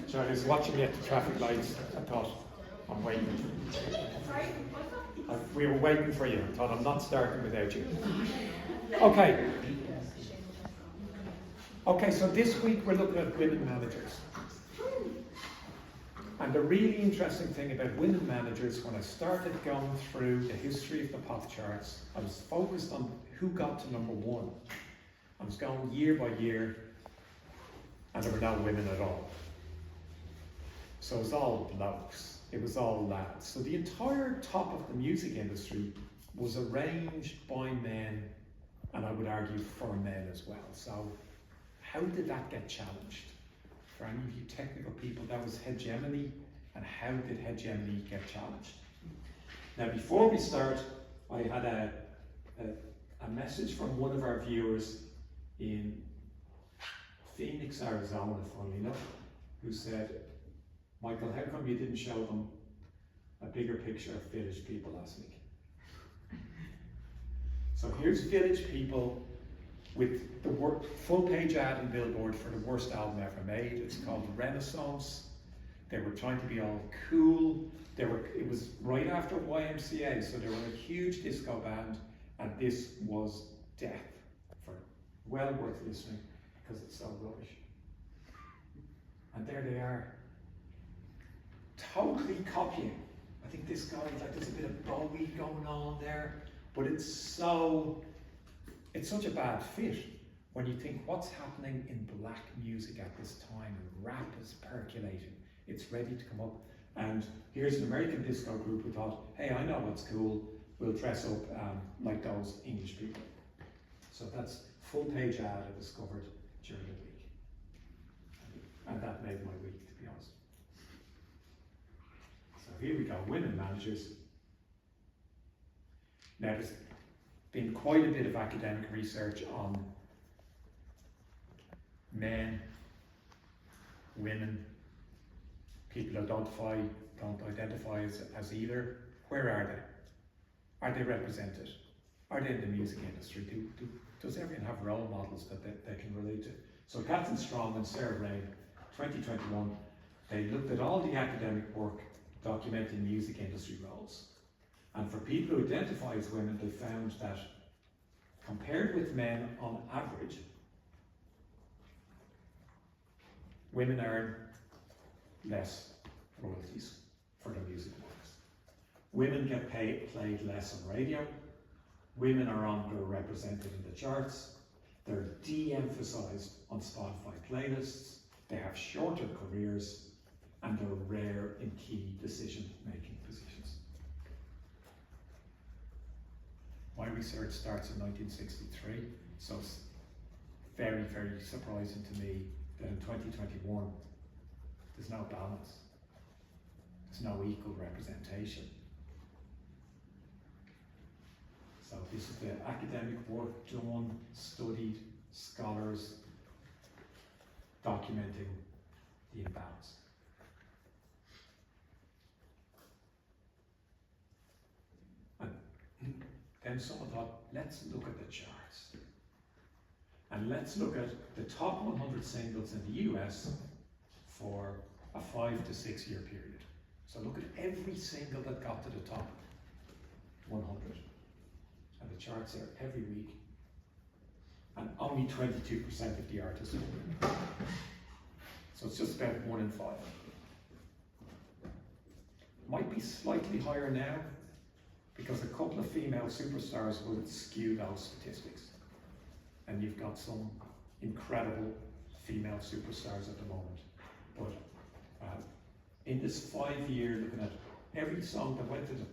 So I was watching you at the traffic lights. I thought, I'm waiting. We were waiting for you. I thought, I'm not starting without you. Okay. Okay, so this week we're looking at women managers. And the really interesting thing about women managers, when I started going through the history of the pop charts, I was focused on who got to number one. I was going year by year, and there were no women at all. So it was all blokes, it was all lads. So the entire top of the music industry was arranged by men, and I would argue for men as well. So how did that get challenged? For any of you technical people, that was hegemony, and how did hegemony get challenged? Now before we start, I had a message from one of our viewers in Phoenix, Arizona, funnily enough, who said, Michael, how come you didn't show them a bigger picture of Village People last week? So here's Village People with the full page ad in Billboard for the worst album ever made. It's called Renaissance. They were trying to be all cool. It was right after YMCA, so they were a huge disco band, and this was death for it. Well worth listening because it's so rubbish. And there they are, totally copying. I think this guy, like, there's a bit of Bowie going on there, but it's such a bad fit when you think what's happening in black music at this time, and rap is percolating, it's ready to come up. And here's an American disco group who thought, hey, I know what's cool, we'll dress up like those English people. So that's full page ad I discovered during the week. And that made my week, to be honest. So here we go, women managers. Now there's been quite a bit of academic research on men, women, people who don't identify as either. Where are they? Are they represented? Are they in the music industry? Does everyone have role models that they can relate to? So Catherine Strong and Sarah Rain, 2021, they looked at all the academic work documenting music industry roles. And for people who identify as women, they found that compared with men on average, women earn less royalties for their music works. Women get played less on radio. Women are underrepresented in the charts. They're de-emphasized on Spotify playlists. They have shorter careers, and they're rare in key decision-making positions. My research starts in 1963, so it's very, very surprising to me that in 2021 there's no balance, there's no equal representation. So this is the academic work done, studied, scholars documenting the imbalance. Then someone thought, let's look at the charts. And let's look at the top 100 singles in the US for a 5 to 6 year period. So look at every single that got to the top 100. And the charts are every week. And only 22% of the artists are women. So it's just about 1 in 5. Might be slightly higher now, because a couple of female superstars will skew those statistics. And you've got some incredible female superstars at the moment. But in this 5 year, looking at every song that went to the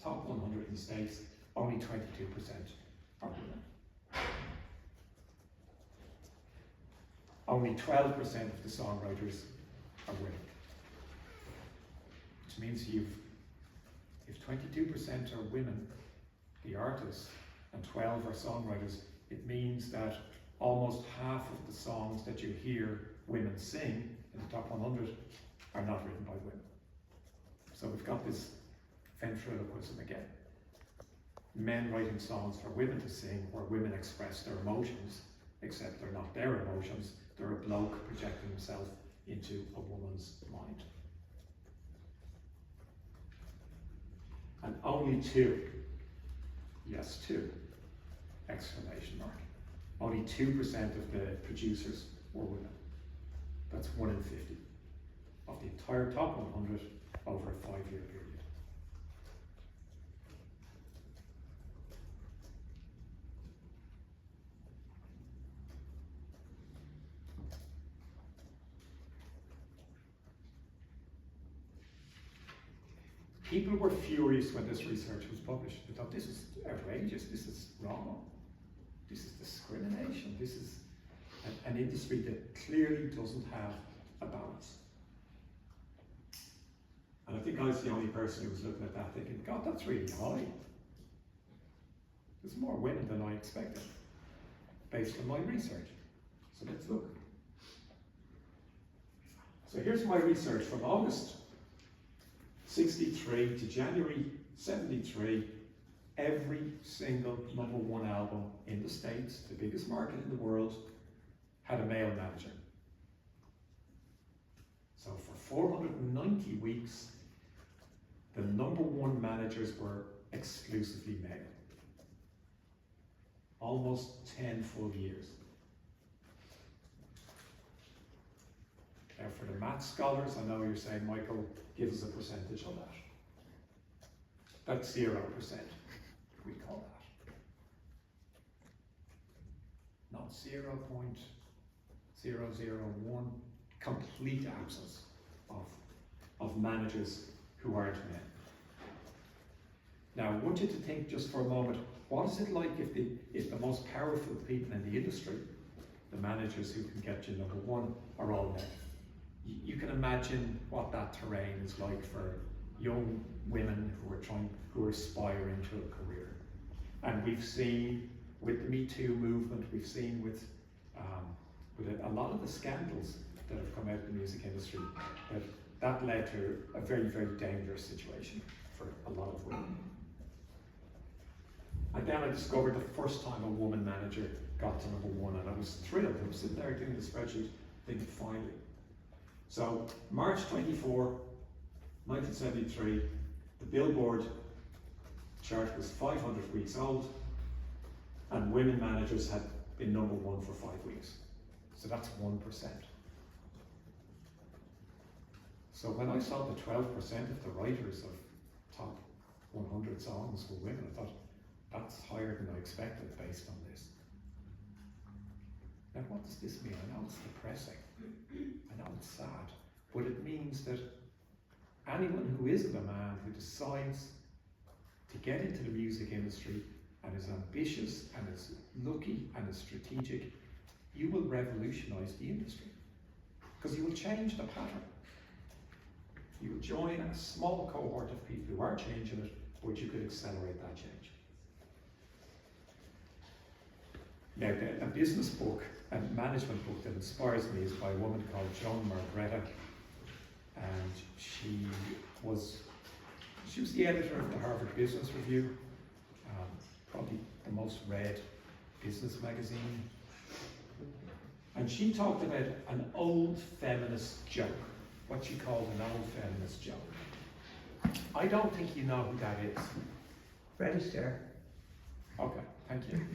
top 100 in the States, only 22% are women. Only 12% of the songwriters are women. Which means if 22% are women, the artists, and 12 are songwriters, it means that almost half of the songs that you hear women sing in the top 100 are not written by women. So we've got this ventriloquism again. Men writing songs for women to sing, where women express their emotions, except they're not their emotions, they're a bloke projecting himself into a woman's mind. And only two, yes, two, exclamation mark. Only 2% of the producers were women. That's 1 in 50 of the entire top 100 over a 5-year period. People were furious when this research was published. They thought, this is outrageous, this is wrong, this is discrimination, this is an industry that clearly doesn't have a balance. And I think I was the only person who was looking at that thinking, God, that's really high. There's more women than I expected, based on my research. So let's look. So here's my research from August 63 to January 73. Every single #1 album in the States, the biggest market in the world, had a male manager. So for 490 weeks, the #1 managers were exclusively male. Almost 10 full years. Now for the math scholars, I know you're saying, Michael, give us a percentage on that. That's 0%, we call that. Not 0.001, complete absence of managers who aren't men. Now I want you to think just for a moment, what is it like if the most powerful people in the industry, the managers who can get you #1, are all men? You can imagine what that terrain is like for young women who are aspiring to a career. And we've seen with the Me Too movement, we've seen with a lot of the scandals that have come out of the music industry, that led to a very, very dangerous situation for a lot of women. And then I discovered the first time a woman manager got to #1, and I was thrilled. I was sitting there doing the spreadsheet, thinking, finally. So March 24, 1973, the Billboard chart was 500 weeks old, and women managers had been #1 for 5 weeks. So that's 1%. So when I saw the 12% of the writers of top 100 songs were women, I thought, that's higher than I expected based on this. Now what does this mean? I know it's depressing, I know it's sad, but it means that anyone who isn't a man who decides to get into the music industry and is ambitious and is lucky and is strategic, you will revolutionize the industry, because you will change the pattern. You will join a small cohort of people who are changing it, but you could accelerate that change. Now, a business book, a management book that inspires me is by a woman called Joan Margretta, and she was the editor of the Harvard Business Review, probably the most read business magazine. And she talked about an old feminist joke, what she called an old feminist joke. I don't think you know who that is. Fred Astaire. Okay, thank you.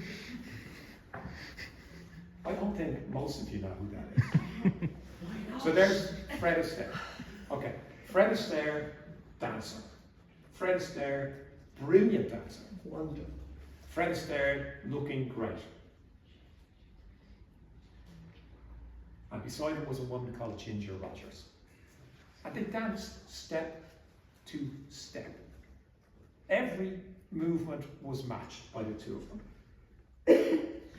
I don't think most of you know who that is. So there's Fred Astaire. Okay, Fred Astaire, dancer. Fred Astaire, brilliant dancer. Wonderful. Fred Astaire, looking great. And beside him was a woman called Ginger Rogers. And they danced step to step. Every movement was matched by the two of them.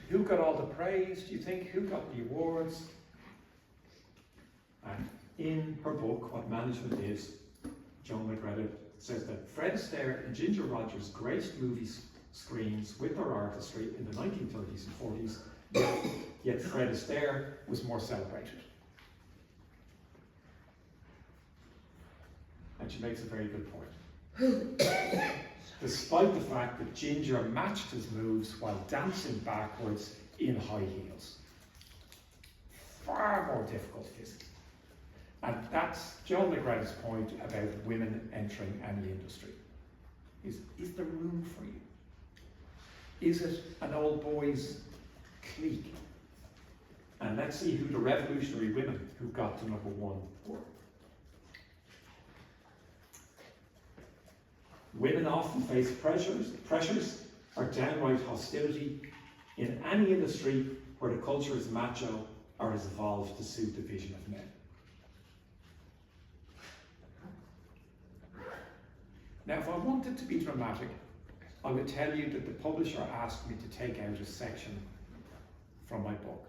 Who got all the praise, do you think? Who got the awards? And in her book, What Management Is, Joan Margretta says that Fred Astaire and Ginger Rogers graced movie screens with their artistry in the 1930s and 40s, yet Fred Astaire was more celebrated. And she makes a very good point. Despite the fact that Ginger matched his moves while dancing backwards in high heels. Far more difficult physically. And that's John McGrath's point about women entering any industry. Is there room for you? Is it an old boys clique? And let's see who the revolutionary women who got to number one were. Women often face pressures or downright hostility in any industry where the culture is macho or has evolved to suit the vision of men. Now, if I wanted to be dramatic, I would tell you that the publisher asked me to take out a section from my book.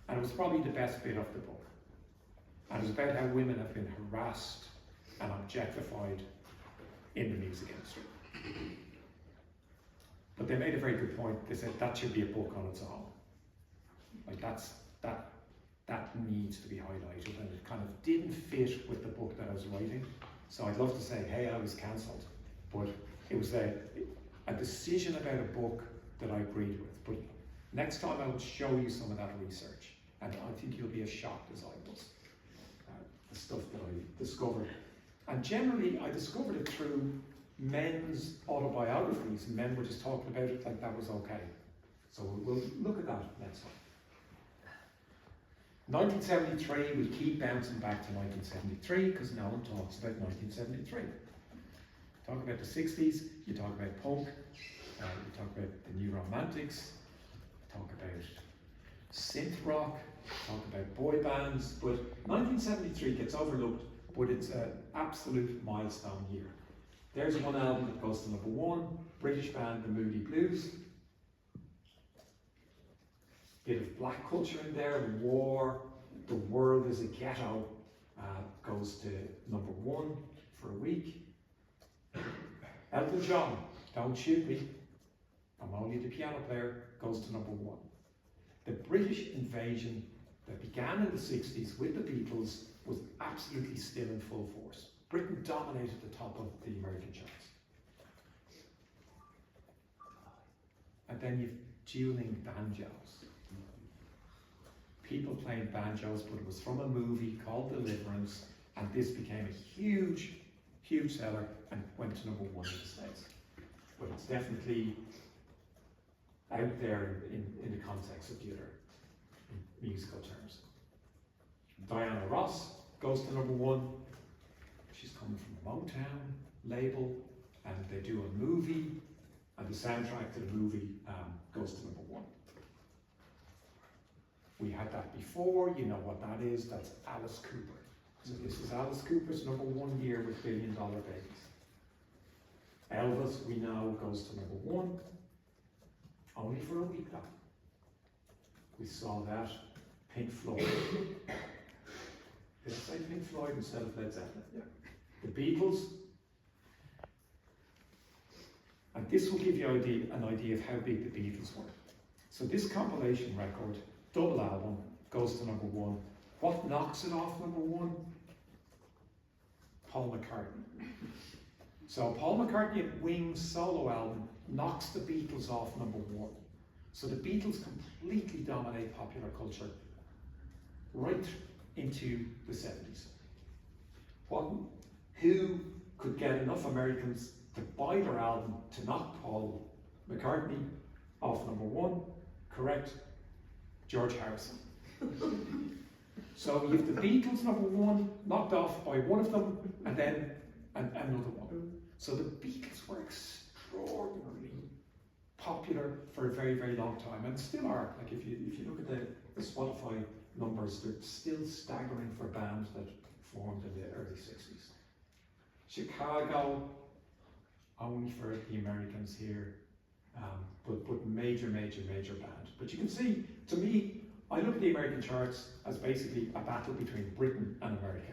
And it was probably the best bit of the book. And it was about how women have been harassed and objectified in the music industry. But they made a very good point. They said that should be a book on its own. Like that needs to be highlighted, and it kind of didn't fit with the book that I was writing. So I'd love to say, hey, I was cancelled, but it was a decision about a book that I agreed with. But next time I will show you some of that research, and I think you'll be as shocked as I was. The stuff that I discovered. And generally, I discovered it through men's autobiographies. Men were just talking about it like that was okay. So we'll look at that next time. 1973, we keep bouncing back to 1973 because no one talks about 1973. Talk about the 60s, you talk about punk, you talk about the New Romantics, talk about synth rock, talk about boy bands, but 1973 gets overlooked, but it's an absolute milestone year. There's one album that goes to number one, British band The Moody Blues. Bit of black culture in there, war, the world is a ghetto, goes to number one for a week. Elton John, Don't Shoot Me, I'm Only the Piano Player, goes to number one. The British invasion that began in the 60s with the Beatles was absolutely still in full force. Britain dominated the top of the American charts. And then you've dueling banjos. People playing banjos, but it was from a movie called Deliverance, and this became a huge, huge seller and went to number one in the States. But it's definitely out there in the context of the other musical terms. Diana Ross goes to number one. She's coming from a Motown label, and they do a movie, and the soundtrack to the movie goes to number one. We had that before, you know what that is, that's Alice Cooper. So this is Alice Cooper's number one year with $1 Billion Babies. Elvis, we know, goes to number one, only for a week though. We saw that. Pink Floyd. Did I say Pink Floyd instead of Led Zeppelin? Yeah. The Beatles. And this will give you an idea of how big the Beatles were. So this compilation record, double album, goes to number one. What knocks it off number one? Paul McCartney. So Paul McCartney at Wings solo album knocks the Beatles off number one. So the Beatles completely dominate popular culture right into the 70s. Who could get enough Americans to buy their album to knock Paul McCartney off number one? Correct, George Harrison. So you have the Beatles number one, knocked off by one of them, and then another one. So the Beatles were extraordinarily popular for a very, very long time, and still are. Like if you look at the Spotify numbers, they're still staggering for bands that formed in the early 60s. Chicago, only for the Americans here, but major band. But you can see, to me, I look at the American charts as basically a battle between Britain and America.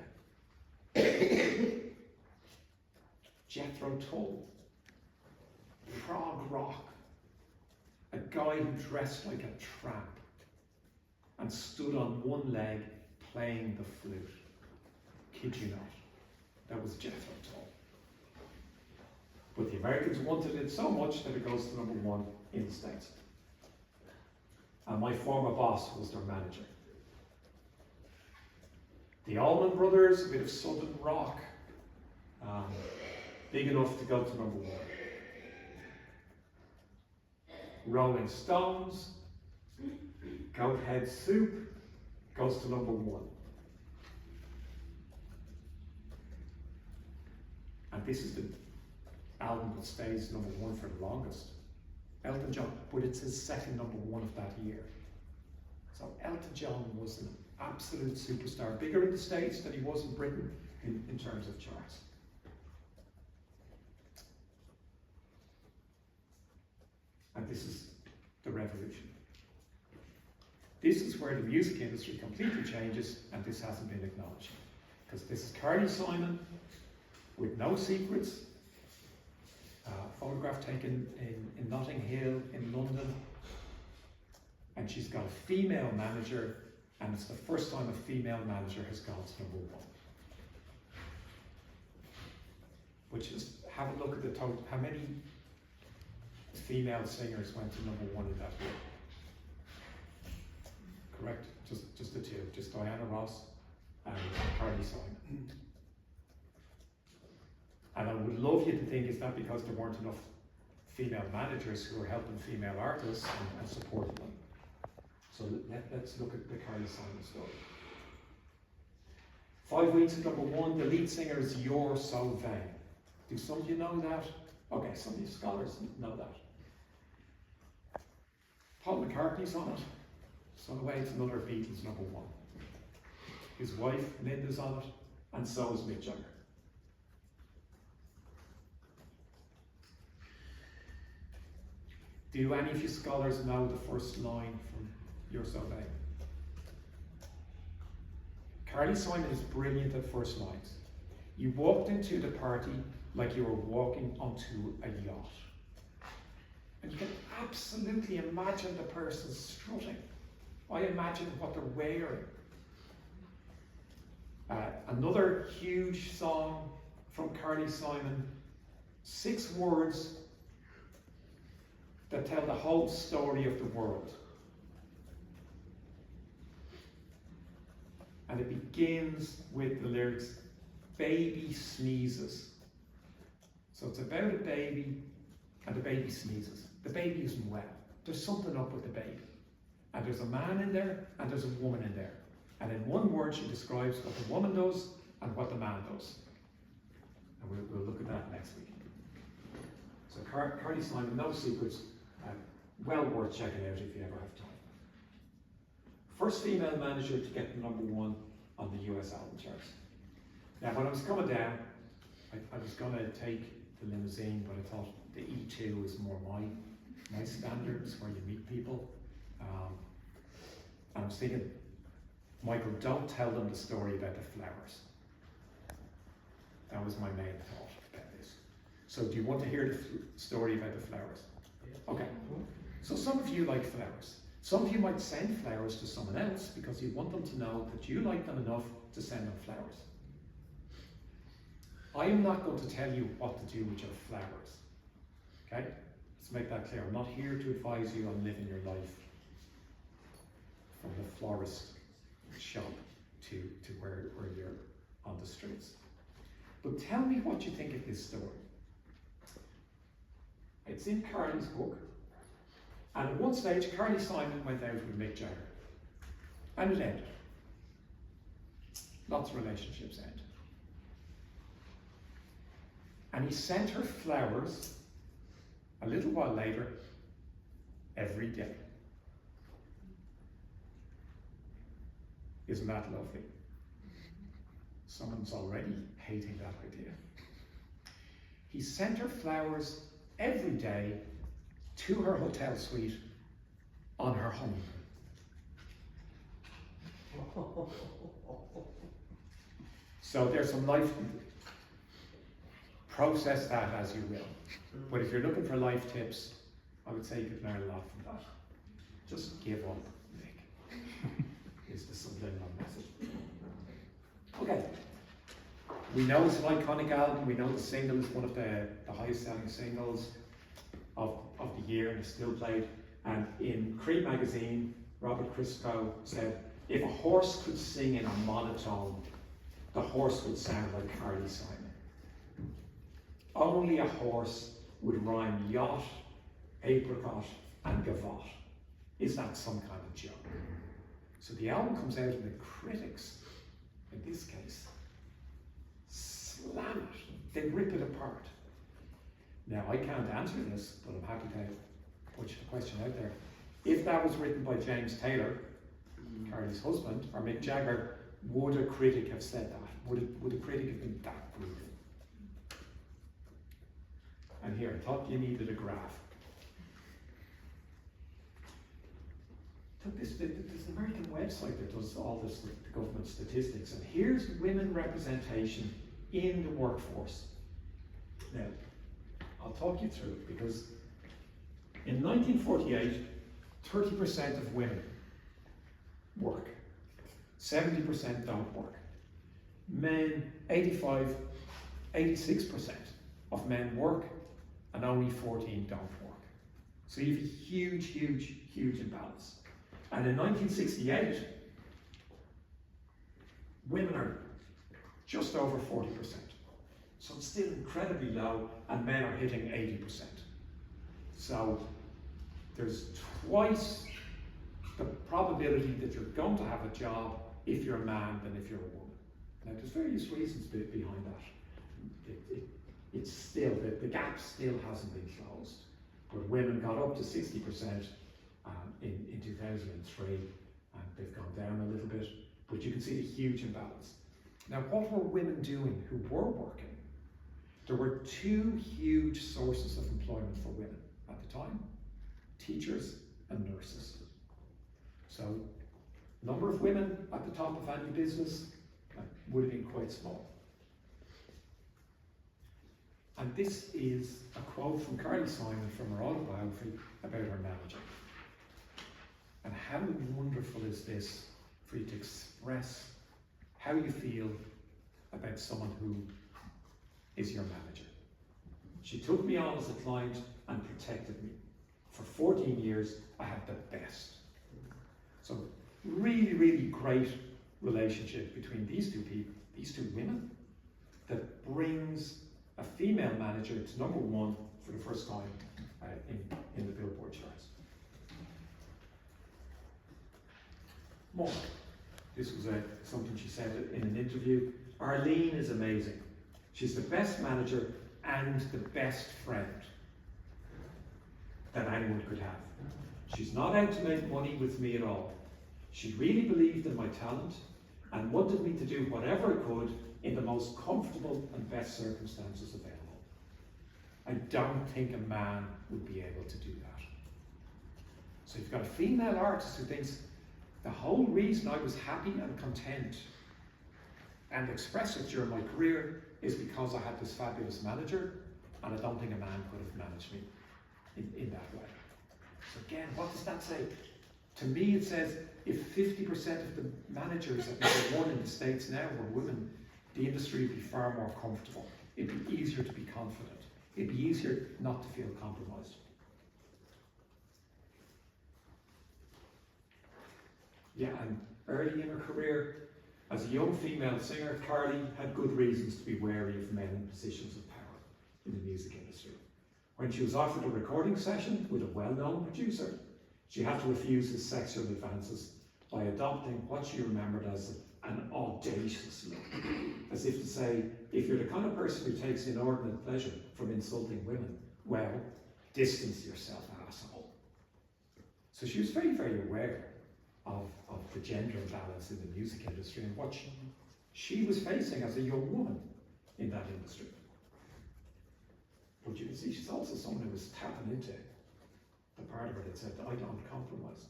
Jethro Tull, prog rock, a guy who dressed like a tramp and stood on one leg playing the flute. Kid you not, that was Jethro Tull. But the Americans wanted it so much that it goes to number one in the States. And my former boss was their manager. The Allman Brothers, a bit of southern rock, big enough to go to number 1. Rolling Stones, Goat Head Soup goes to number 1. And this is the album that stays number 1 for the longest. Elton John, but it's his second number 1 of that year. So Elton John was an absolute superstar, bigger in the States than he was in Britain in terms of charts. And this is the revolution. This is where the music industry completely changes, and this hasn't been acknowledged. Because this is Carly Simon with No Secrets, photograph taken in Notting Hill in London, and she's got a female manager, and it's the first time a female manager has gone to number 1. Which is, have a look at the total, how many female singers went to number 1 in that year? Correct? Just the 2, just Diana Ross and Carly Simon. And I would love you to think, is that because there weren't enough female managers who were helping female artists and supporting them? So let's look at the Carly Simon story. 5 weeks at number 1, the lead singer is You're So Vain. Do some of you know that? Okay, some of you scholars know that. Paul McCartney's on it. So in a way, it's another Beatles number 1. His wife, Linda's on it, and so is Mick Jagger. Do any of you scholars know the first line from You're So Vain? Carly Simon is brilliant at first lines. You walked into the party like you were walking onto a yacht. And you can absolutely imagine the person strutting. I imagine what they're wearing. Another huge song from Carly Simon, 6 words that tell the whole story of the world. And it begins with the lyrics, baby sneezes. So it's about a baby, and the baby sneezes. The baby isn't well. There's something up with the baby. And there's a man in there, and there's a woman in there. And in one word, she describes what the woman does and what the man does. And we'll look at that next week. So Carly Simon, No Secrets, well worth checking out if you ever have time. First female manager to get number 1 on the US album charts. Now, when I was coming down, I was going to take the limousine, but I thought the E2 is more my standards, where you meet people. And I was thinking, Michael, don't tell them the story about the flowers. That was my main thought about this. So do you want to hear the story about the flowers? Okay. So some of you like flowers. Some of you might send flowers to someone else because you want them to know that you like them enough to send them flowers. I am not going to tell you what to do with your flowers. Okay? Let's make that clear. I'm not here to advise you on living your life from the florist shop to where you're on the streets. But tell me what you think of this story. It's in Carly's book. And at one stage, Carly Simon went out with Mick Jagger. And it ended. Lots of relationships end. And he sent her flowers a little while later, every day. Isn't that lovely? Someone's already hating that idea. He sent her flowers every day to her hotel suite on her honeymoon. So there's some life. Process that as you will. But if you're looking for life tips, I would say you could learn a lot from that. Just give up, Nick, is the subliminal message. Okay. We know it's an iconic album. We know the single is one of the highest selling singles of the year and is still played. And in Creed magazine, Robert Christgau said, If a horse could sing in a monotone, the horse would sound like Carly Simon. Only a horse would rhyme yacht, apricot, and gavotte. Is that some kind of joke? So the album comes out and the critics, in this case, slam it. They rip it apart. Now, I can't answer this, but I'm happy to put the question out there. If that was written by James Taylor, Carly's husband, or Mick Jagger, would a critic have said that? Would a critic have been that brutal? And here, I thought you needed a graph. There's an American website that does all this with the government statistics, and here's women representation in the workforce. Now, I'll talk you through it, because in 1948, 30% of women work, 70% don't work. Men, 86% of men work, and only 14 don't work. So you have a huge, huge, huge imbalance. And in 1968, women are just over 40%. So it's still incredibly low, and men are hitting 80%. So there's twice the probability that you're going to have a job if you're a man than if you're a woman. Now, there's various reasons behind that. It's still, the gap still hasn't been closed. But women got up to 60% in 2003, and they've gone down a little bit. But you can see the huge imbalance. Now, what were women doing who were working? There were two huge sources of employment for women at the time: teachers and nurses. So, number of women at the top of any business would have been quite small. And this is a quote from Carly Simon from her autobiography about her manager. And how wonderful is this for you to express how you feel about someone who is your manager. She took me on as a client and protected me. For 14 years, I had the best. So really, really great relationship between these two people, these two women, that brings a female manager to #1 for the first time in the Billboard charts. More. This was something she said in an interview. Arlene is amazing. She's the best manager and the best friend that anyone could have. She's not out to make money with me at all. She really believed in my talent and wanted me to do whatever I could in the most comfortable and best circumstances available. I don't think a man would be able to do that. So you've got a female artist who thinks the whole reason I was happy and content and expressive during my career is because I had this fabulous manager, and I don't think a man could have managed me in that way. So again, what does that say? To me, it says if 50% of the managers at #1 in the States now were women, the industry would be far more comfortable. It'd be easier to be confident. It'd be easier not to feel compromised. Yeah, and early in her career, as a young female singer, Carly had good reasons to be wary of men in positions of power in the music industry. When she was offered a recording session with a well-known producer, she had to refuse his sexual advances by adopting what she remembered as an audacious look, as if to say, if you're the kind of person who takes inordinate pleasure from insulting women, well, distance yourself, asshole. So she was very, very aware of the gender imbalance in the music industry and what she was facing as a young woman in that industry. But you can see she's also someone who was tapping into the part of her that said, I don't compromise.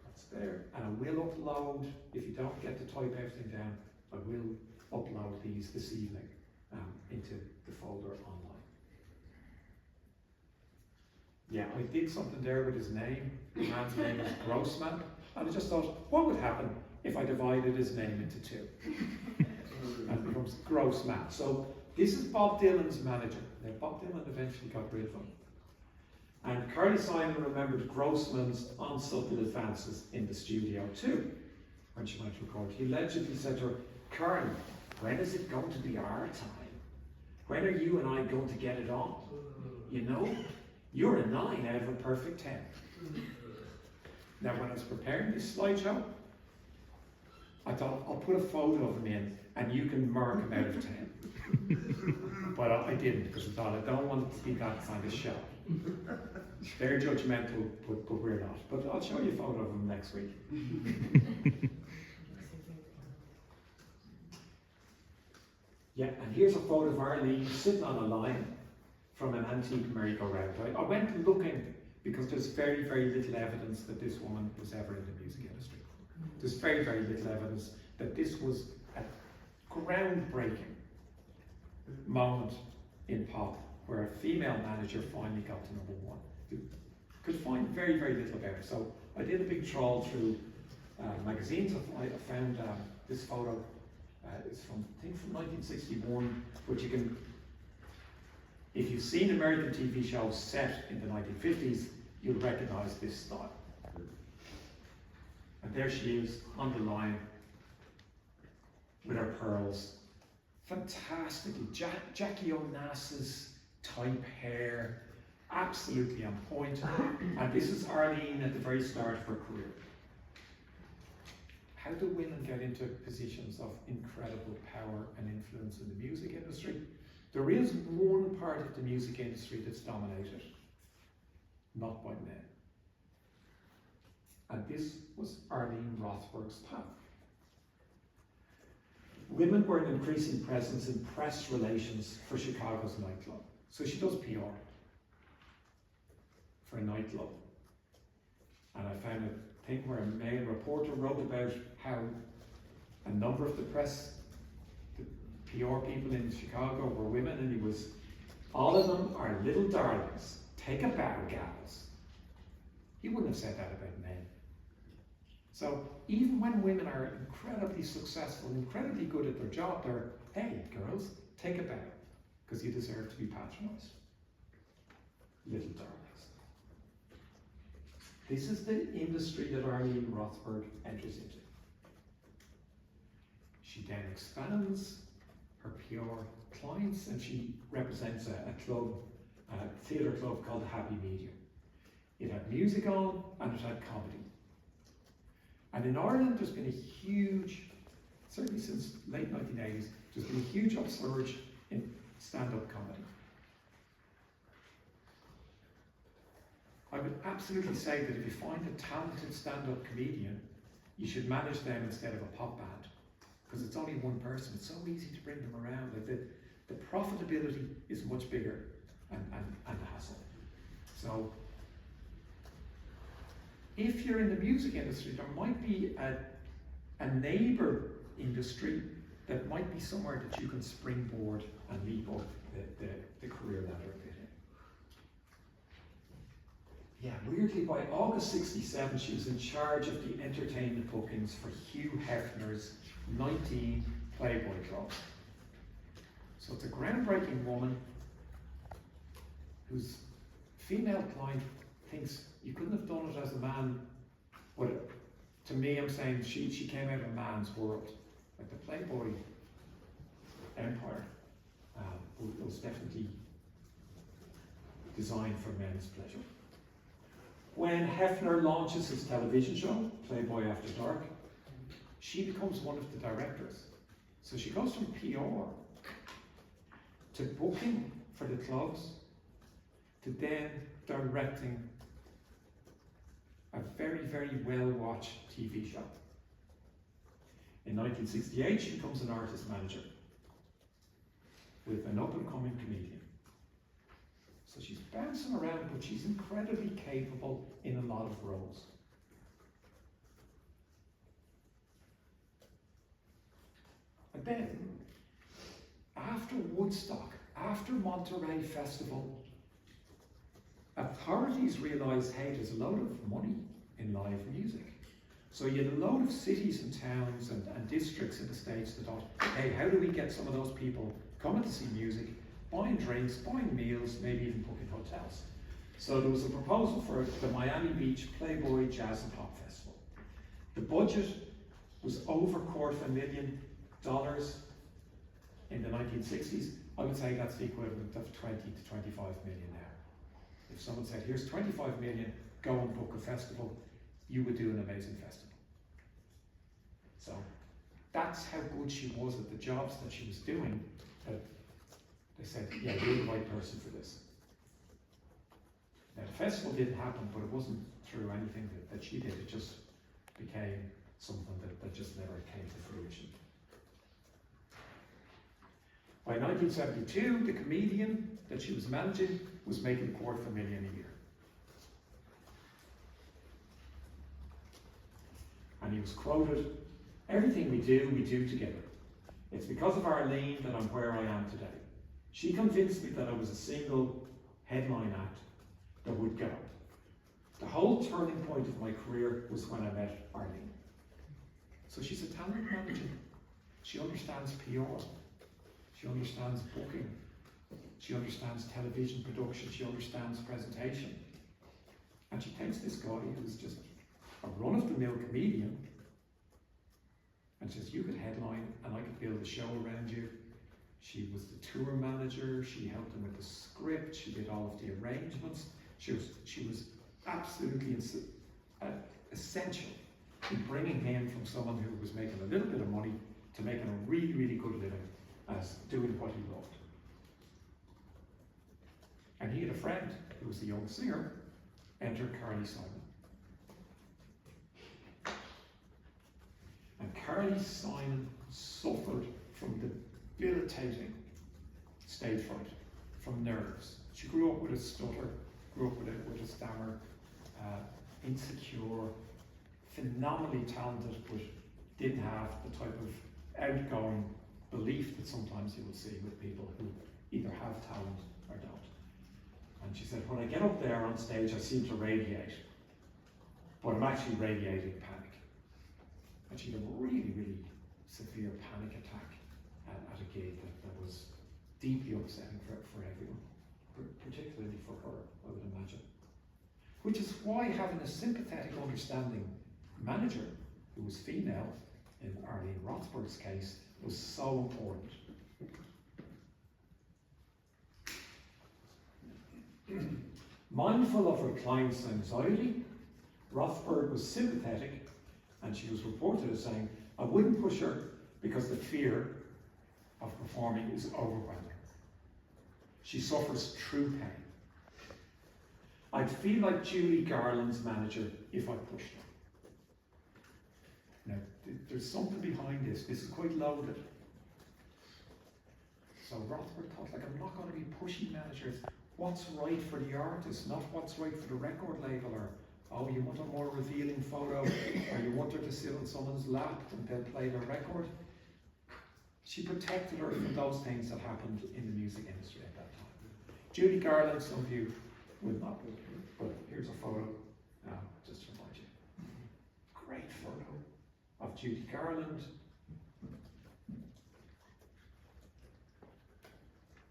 That's there. And I will upload, if you don't get to type everything down, I will upload these this evening into the folder online. Yeah, I did something there with his name. The man's name is Grossman. And I just thought, what would happen if I divided his name into two? And it becomes Grossman. So this is Bob Dylan's manager. Now, Bob Dylan eventually got rid of him. And Carly Simon remembered Grossman's unsubtle advances in the studio too, when she went to record. He allegedly said to her, "Carly, when is it going to be our time? When are you and I going to get it on? You know, you're a 9 out of a perfect 10. Now, when I was preparing this slideshow, I thought I'll put a photo of him in and you can mark him out of 10. But I didn't, because I thought I don't want it to be that kind of show. They're judgmental, but we're not. But I'll show you a photo of him next week. Yeah, and here's a photo of Arlene sitting on a line from an antique merry-go-round. I went looking because there's very, very little evidence that this woman was ever in the music industry. There's very, very little evidence that this was a groundbreaking moment in pop where a female manager finally got to #1. You could find very, very little about it. So I did a big trawl through magazines. I found this photo. It's from, I think, from 1961, but you can, if you've seen American TV shows set in the 1950s, you'll recognize this style. And there she is on the line with her pearls. Fantastically, Jackie Onassis type hair, absolutely on point. And this is Arlene at the very start of her career. How do women get into positions of incredible power and influence in the music industry? There is one part of the music industry that's dominated, not by men. And this was Arlene Rothberg's path. Women were an increasing presence in press relations for Chicago's nightclub. So she does PR for a nightclub. And I found a thing where a male reporter wrote about how a number of the PR people in Chicago were women, and he was, all of them are little darlings. Take a bow, gals. He wouldn't have said that about men. So even when women are incredibly successful, incredibly good at their job, they're, hey, girls, take a bow, because you deserve to be patronized. Little darlings. This is the industry that Arlene Rothberg enters into. She then expands her PR clients, and she represents a club, a theatre club called the Happy Medium. It had music on and it had comedy. And in Ireland, there's been a huge, certainly since late 1980s, there's been a huge upsurge in stand-up comedy. I would absolutely say that if you find a talented stand-up comedian, you should manage them instead of a pop band, because it's only one person. It's so easy to bring them around. Like the profitability is much bigger and the hassle. So if you're in the music industry, there might be a neighbour industry that might be somewhere that you can springboard and leap up the career ladder a bit in. Yeah, weirdly, by August '67, she was in charge of the entertainment bookings for Hugh Hefner's 19 Playboy clubs. So it's a groundbreaking woman whose female client thinks you couldn't have done it as a man, but to me, I'm saying she came out of a man's world. Like the Playboy empire was definitely designed for men's pleasure. When Hefner launches his television show, Playboy After Dark, she becomes one of the directors. So she goes from PR to booking for the clubs to then directing a very, very well-watched TV show. In 1968, she becomes an artist manager with an up-and-coming comedian. So she's bouncing around, but she's incredibly capable in a lot of roles. And then, after Woodstock, after Monterey Festival, authorities realised, hey, there's a load of money in live music. So you had a load of cities and towns and districts in the States that thought, hey, how do we get some of those people coming to see music, buying drinks, buying meals, maybe even booking hotels? So there was a proposal for the Miami Beach Playboy Jazz and Pop Festival. The budget was over $250,000 in the 1960s. I would say that's the equivalent of 20 to 25 million now. If someone said, here's 25 million, go and book a festival, you would do an amazing festival. So that's how good she was at the jobs that she was doing, that they said, yeah, you're the right person for this. Now the festival didn't happen, but it wasn't through anything that she did, it just became something that just never came to fruition. By 1972, the comedian that she was managing was making $250,000 a year. And he was quoted, "Everything we do together. It's because of Arlene that I'm where I am today. She convinced me that I was a single headline act that would go. The whole turning point of my career was when I met Arlene." So she's a talent manager. She understands PR. She understands booking. She understands television production. She understands presentation. And she takes this guy who's just a run-of-the-mill comedian and says, you could headline and I could build a show around you. She was the tour manager. She helped him with the script. She did all of the arrangements. She was absolutely essential in bringing him from someone who was making a little bit of money to making a really, really good living as doing what he loved. And he had a friend who was a young singer, enter Carly Simon. And Carly Simon suffered from debilitating stage fright, from nerves. She grew up with a stutter, grew up with a stammer, insecure, phenomenally talented, but didn't have the type of outgoing belief that sometimes you will see with people who either have talent or don't. And she said, when I get up there on stage, I seem to radiate, but I'm actually radiating panic. And she had a really, really severe panic attack at a gig that was deeply upsetting for everyone, particularly for her, I would imagine. Which is why having a sympathetic, understanding manager who was female, in Arlene Rothberg's case, was so important. Mindful of her client's anxiety, Rothberg was sympathetic, and she was reported as saying, I wouldn't push her because the fear of performing is overwhelming. She suffers true pain. I'd feel like Julie Garland's manager if I pushed her. Now, there's something behind this. This is quite loaded. So Rothberg thought, like, I'm not going to be pushing managers. What's right for the artist, not what's right for the record label, or, oh, you want a more revealing photo, or you want her to sit on someone's lap and they'll play their record. She protected her from those things that happened in the music industry at that time. Judy Garland, some of you will not, but here's a photo, just to remind you. Great photo of Judy Garland.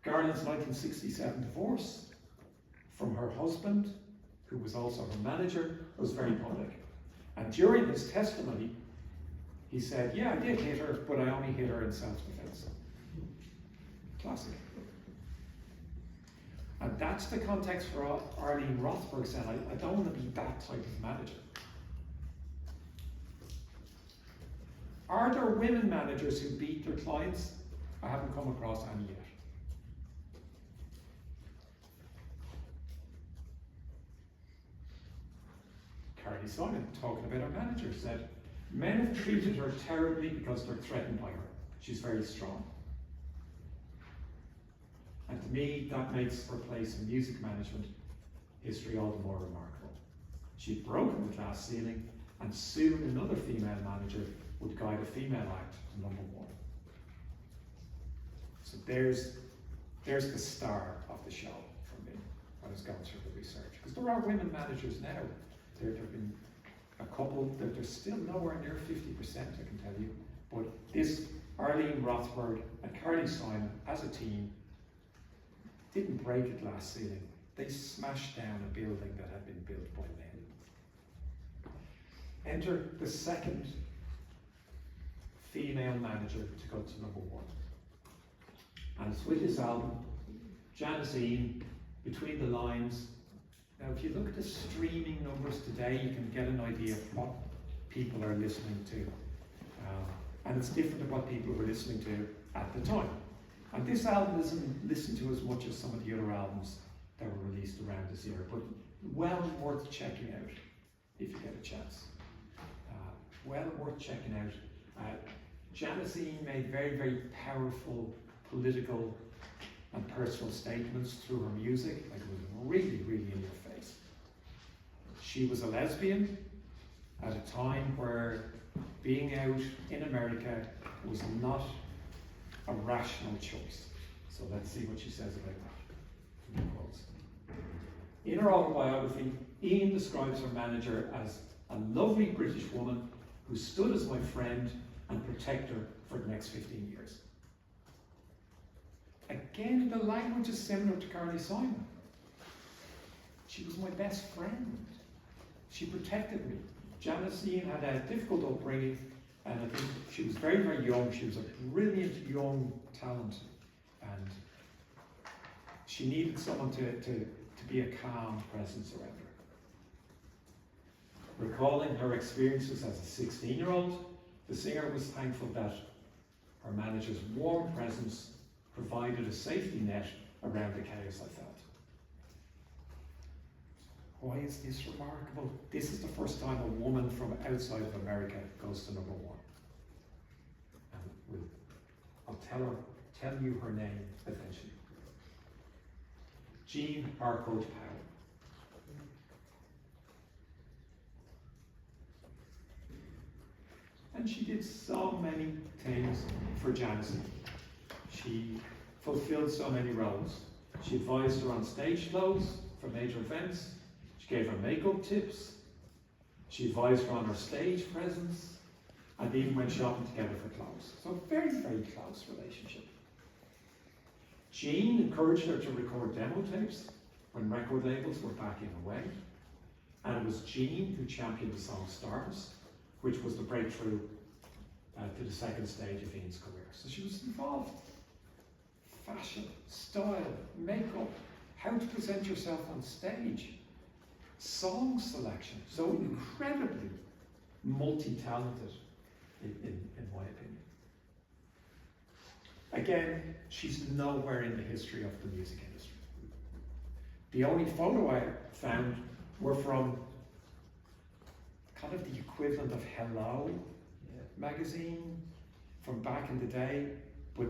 Garland's 1967 divorce from her husband, who was also her manager, was very public. And during his testimony, he said, yeah, I did hit her, but I only hit her in self-defense. Classic. And that's the context for Arlene Rothberg saying, I don't want to be that type of manager. Are there women managers who beat their clients? I haven't come across any yet. Carly Simon, talking about her manager, said, men have treated her terribly because they're threatened by her. She's very strong. And to me, that makes her place in music management history all the more remarkable. She'd broken the glass ceiling, and soon another female manager would guide a female act to number one. So there's the star of the show for me when I was going through the research. Because there are women managers now. There have been a couple, they're still nowhere near 50%, I can tell you. But this Arlene Rothberg and Carly Simon as a team didn't break a glass ceiling. they smashed down a building that had been built by men. Enter the second female manager to go to number 1. And it's with this album, Janisine, Between the Lines. Now, if you look at the streaming numbers today, you can get an idea of what people are listening to. And it's different than what people were listening to at the time. And this album isn't listened to as much as some of the other albums that were released around this year, but well worth checking out if you get a chance. Well worth checking out. Janisine made very, very powerful political and personal statements through her music. Like, it was really, really in your face. She was a lesbian at a time where being out in America was not a rational choice. So let's see what she says about that. In her autobiography, Ian describes her manager as a lovely British woman who stood as my friend and protector for the next 15 years. Again, the language is similar to Carly Simon. She was my best friend. She protected me. Janisine had a difficult upbringing, and I think she was very, very young. She was a brilliant young talent, and she needed someone to be a calm presence around her. Recalling her experiences as a 16-year-old, the singer was thankful that her manager's warm presence provided a safety net around the chaos I felt. Why is this remarkable? This is the first time a woman from outside of America goes to number 1. And I'll tell you her name eventually. Jean Harcourt Powell. And she did so many things for Janisine. She fulfilled so many roles. She advised her on stage clothes for major events. She gave her makeup tips. She advised her on her stage presence, and even went shopping together for clothes. So very, very close relationship. Jean encouraged her to record demo tapes when record labels were backing away. And it was Jean who championed the song Stars, which was the breakthrough to the second stage of Ian's career. So she was involved. Fashion, style, makeup, how to present yourself on stage, song selection. So incredibly multi-talented, in my opinion. Again, she's nowhere in the history of the music industry. The only photo I found were from kind of the equivalent of Hello magazine from back in the day, but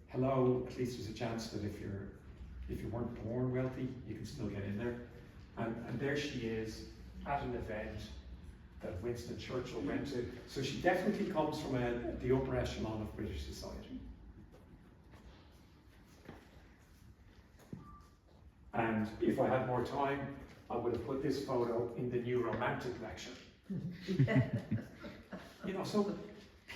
Hello, at least there's a chance that if you weren't born wealthy, you can still get in there. And there she is at an event that Winston Churchill went to. So she definitely comes from the upper echelon of British society. And if I had more time, I would have put this photo in the New Romantic lecture. You know, so